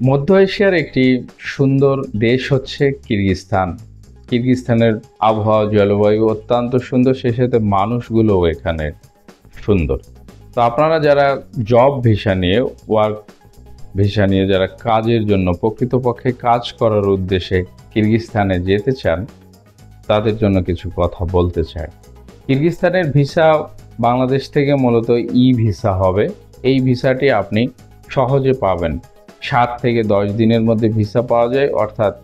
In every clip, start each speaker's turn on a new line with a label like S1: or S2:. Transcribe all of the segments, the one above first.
S1: মধ্য এশিয়ার একটি সুন্দর দেশ হচ্ছে কিরগিজস্তান। কিরগিজস্তানের আবহাওয়া জলবায়ু অত্যন্ত সুন্দর, সেই সাথে মানুষগুলোও এখানে সুন্দর। তো আপনারা যারা জব ভিসা নিয়ে ওয়ার্ক ভিসা নিয়ে যারা কাজের জন্য প্রকৃতপক্ষে কাজ করার উদ্দেশ্যে কিরগিজস্তানে যেতে চান, তাদের জন্য কিছু কথা বলতে চাই। কিরগিজস্তানের ভিসা বাংলাদেশ থেকে মূলত ই ভিসা হবে। এই ভিসাটি আপনি সহজে পাবেন। 7 থেকে 10 দিনের মধ্যে ভিসা পাওয়া যায়, অর্থাৎ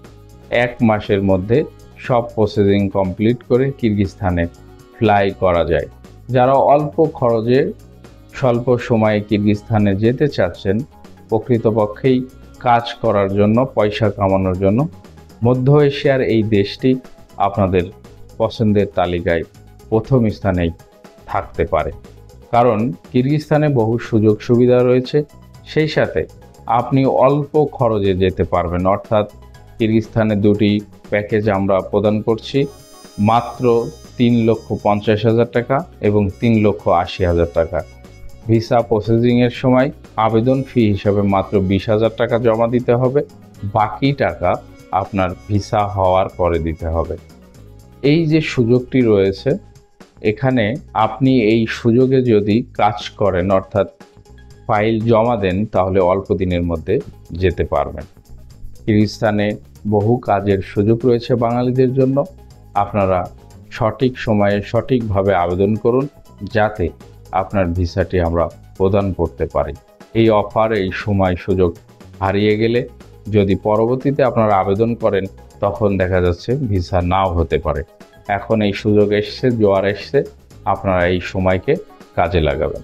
S1: 1 মাসের মধ্যে সব প্রসেসিং কমপ্লিট করে কিরগিজস্তানে ফ্লাই করা যায়। যারা অল্প খরচে স্বল্প সময়ে কিরগিজস্তানে যেতে চাচ্ছেন, প্রকৃতপক্ষেই কাজ করার জন্য, পয়সা কামানোর জন্য, মধ্য এশিয়ার এই দেশটি আপনাদের পছন্দের তালিকায় প্রথম স্থানেই থাকতে পারে। কারণ কিরগিজস্তানে বহু সুযোগ সুবিধা রয়েছে, সেই সাথে আপনি অল্প খরচে যেতে পারবেন। অর্থাৎ কিরগিজস্তানে 2টি প্যাকেজ আমরা প্রদান করছি, মাত্র 3,50,000 টাকা এবং 3,80,000 টাকা। ভিসা প্রসেসিংয়ের সময় আবেদন ফি হিসাবে মাত্র 20,000 টাকা জমা দিতে হবে, বাকি টাকা আপনার ভিসা হওয়ার পরে দিতে হবে। এই যে সুযোগটি রয়েছে, এখানে আপনি এই সুযোগে যদি কাজ করেন, অর্থাৎ ফাইল জমা দেন, তাহলে অল্প দিনের মধ্যে যেতে পারবেন। কিরগিজস্তানে বহু কাজের সুযোগ রয়েছে বাঙালিদের জন্য। আপনারা সঠিক সময়ে সঠিকভাবে আবেদন করুন, যাতে আপনার ভিসাটি আমরা প্রদান করতে পারি। এই অফার, এই সময় সুযোগ হারিয়ে গেলে যদি পরবর্তীতে আপনারা আবেদন করেন, তখন দেখা যাচ্ছে ভিসা নাও হতে পারে। এখন এই সুযোগ এসছে, জোয়ার এসছে, আপনারা এই সময়কে কাজে লাগাবেন।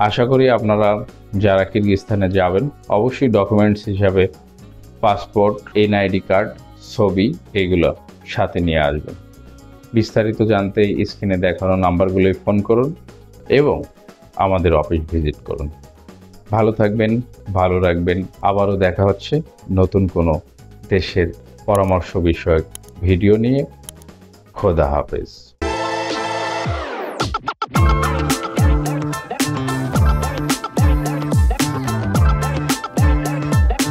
S1: আশা করি আপনারা যারা কিরগিজস্তানে যাবেন, অবশ্যই ডকুমেন্টস হিসাবে পাসপোর্ট, এনআইডি কার্ড, ছবি এগুলো সাথে নিয়ে আসবেন। বিস্তারিত জানতে স্ক্রিনে দেখানো নাম্বারগুলোয় ফোন করুন এবং আমাদের অফিস ভিজিট করুন। ভালো থাকবেন, ভালো রাখবেন। আবারও দেখা হচ্ছে নতুন কোনো দেশের পরামর্শ বিষয়ক ভিডিও নিয়ে। খোদা হাফেজ।